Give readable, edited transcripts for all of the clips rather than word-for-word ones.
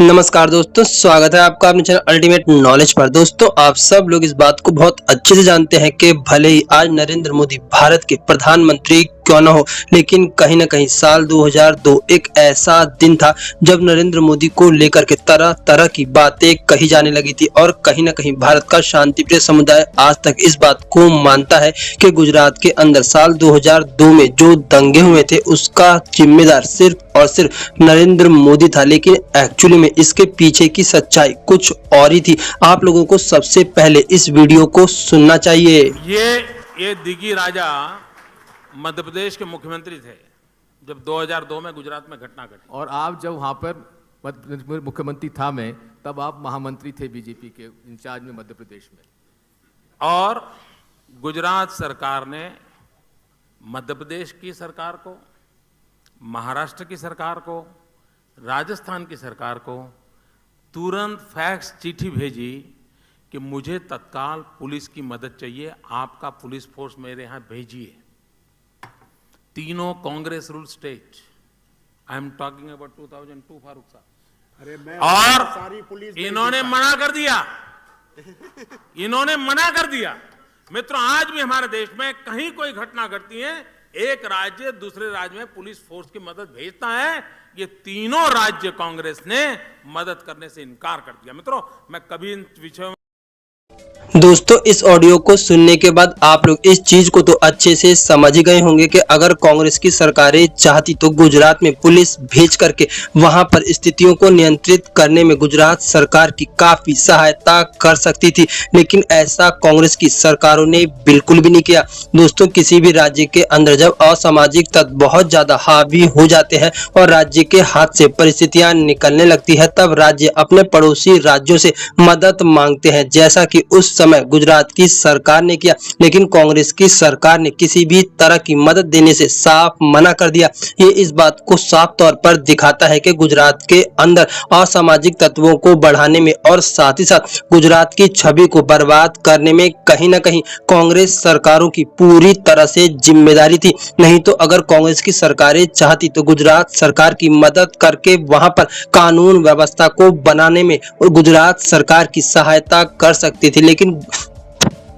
नमस्कार दोस्तों, स्वागत है आपका अपने चैनल अल्टीमेट नॉलेज पर। दोस्तों, आप सब लोग इस बात को बहुत अच्छे से जानते हैं कि भले ही आज नरेंद्र मोदी भारत के प्रधानमंत्री क्यों न हो, लेकिन कहीं न कहीं साल 2002 एक ऐसा दिन था जब नरेंद्र मोदी को लेकर के तरह तरह की बातें कही जाने लगी थी और कहीं न कहीं भारत का शांतिप्रिय समुदाय आज तक इस बात को मानता है कि गुजरात के अंदर साल 2002 में जो दंगे हुए थे उसका जिम्मेदार सिर्फ और सिर्फ नरेंद्र मोदी था। लेकिन एक्चुअली में इसके पीछे की सच्चाई कुछ और ही थी। आप लोगों को सबसे पहले इस वीडियो को सुनना चाहिए। ये दिगी राजा मध्य प्रदेश के मुख्यमंत्री थे जब 2002 में गुजरात में घटना घटी। और आप जब वहाँ पर मुख्यमंत्री था मैं, तब आप महामंत्री थे बीजेपी के इंचार्ज में मध्य प्रदेश में। और गुजरात सरकार ने मध्य प्रदेश की सरकार को, महाराष्ट्र की सरकार को, राजस्थान की सरकार को तुरंत फैक्स चिट्ठी भेजी कि मुझे तत्काल पुलिस की मदद चाहिए, आपका पुलिस फोर्स मेरे यहाँ भेजिए। तीनों Congress rule state, I am talking about 2002 Farooq साहब। और इन्होंने मना कर दिया। इन्होंने मना कर दिया। मित्रों, आज भी हमारे देश में कहीं कोई घटना घटती है, एक राज्य दूसरे राज्य में पुलिस फोर्स की मदद भेजता है। ये तीनों राज्य कांग्रेस ने मदद करने से इनकार कर दिया। मित्रों, मैं कभी इन विषयों में दोस्तों, इस ऑडियो को सुनने के बाद आप लोग इस चीज को तो अच्छे से समझ ही गए होंगे कि अगर कांग्रेस की सरकारें चाहती तो गुजरात में पुलिस भेज करके वहां पर स्थितियों को नियंत्रित करने में गुजरात सरकार की काफी सहायता कर सकती थी। लेकिन ऐसा कांग्रेस की सरकारों ने बिल्कुल भी नहीं किया। दोस्तों, किसी भी राज्य के अंदर जब असामाजिक तत्व बहुत ज्यादा हावी हो जाते हैं और राज्य के हाथ से परिस्थितियां निकलने लगती है, तब राज्य अपने पड़ोसी राज्यों से मदद मांगते हैं, जैसा कि उस समय गुजरात की सरकार ने किया। लेकिन कांग्रेस की सरकार ने किसी भी तरह की मदद देने से साफ मना कर दिया। ये इस बात को साफ तौर पर दिखाता है कि गुजरात के अंदर असामाजिक तत्वों को बढ़ाने में और साथ ही साथ गुजरात की छवि को बर्बाद करने में कहीं ना कहीं कांग्रेस सरकारों की पूरी तरह से जिम्मेदारी थी। नहीं तो अगर कांग्रेस की सरकारें चाहती तो गुजरात सरकार की मदद करके वहां पर कानून व्यवस्था को बनाने में गुजरात सरकार की सहायता कर सकती थी। लेकिन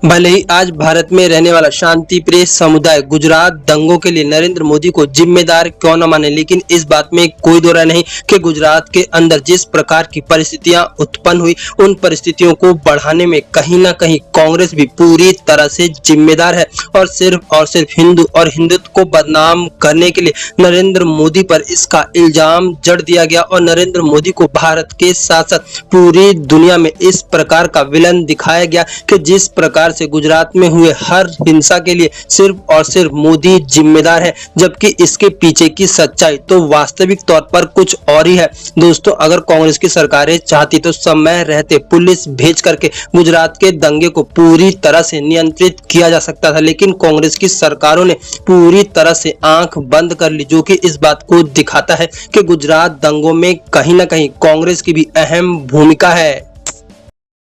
भले ही आज भारत में रहने वाला शांति प्रिय समुदाय गुजरात दंगों के लिए नरेंद्र मोदी को जिम्मेदार क्यों न माने, लेकिन इस बात में कोई दो राय नहीं कि गुजरात के अंदर जिस प्रकार की परिस्थितियां उत्पन्न हुई, उन परिस्थितियों को बढ़ाने में कहीं ना कहीं कांग्रेस भी पूरी तरह से जिम्मेदार है। और सिर्फ हिंदू और हिंदुत्व को बदनाम करने के लिए नरेंद्र मोदी पर इसका इल्जाम जड़ दिया गया और नरेंद्र मोदी को भारत के साथ साथ पूरी दुनिया में इस प्रकार का विलन दिखाया गया कि जिस प्रकार से गुजरात में हुए हर हिंसा के लिए सिर्फ और सिर्फ मोदी जिम्मेदार है, जबकि इसके पीछे की सच्चाई तो वास्तविक तौर पर कुछ और ही है। दोस्तों, अगर कांग्रेस की सरकारें चाहती तो समय रहते पुलिस भेज करके गुजरात के दंगे को पूरी तरह से नियंत्रित किया जा सकता था, लेकिन कांग्रेस की सरकारों ने पूरी तरह से आंख बंद कर ली, जो कि इस बात को दिखाता है कि गुजरात दंगों में कहीं ना कहीं कांग्रेस की भी अहम भूमिका है।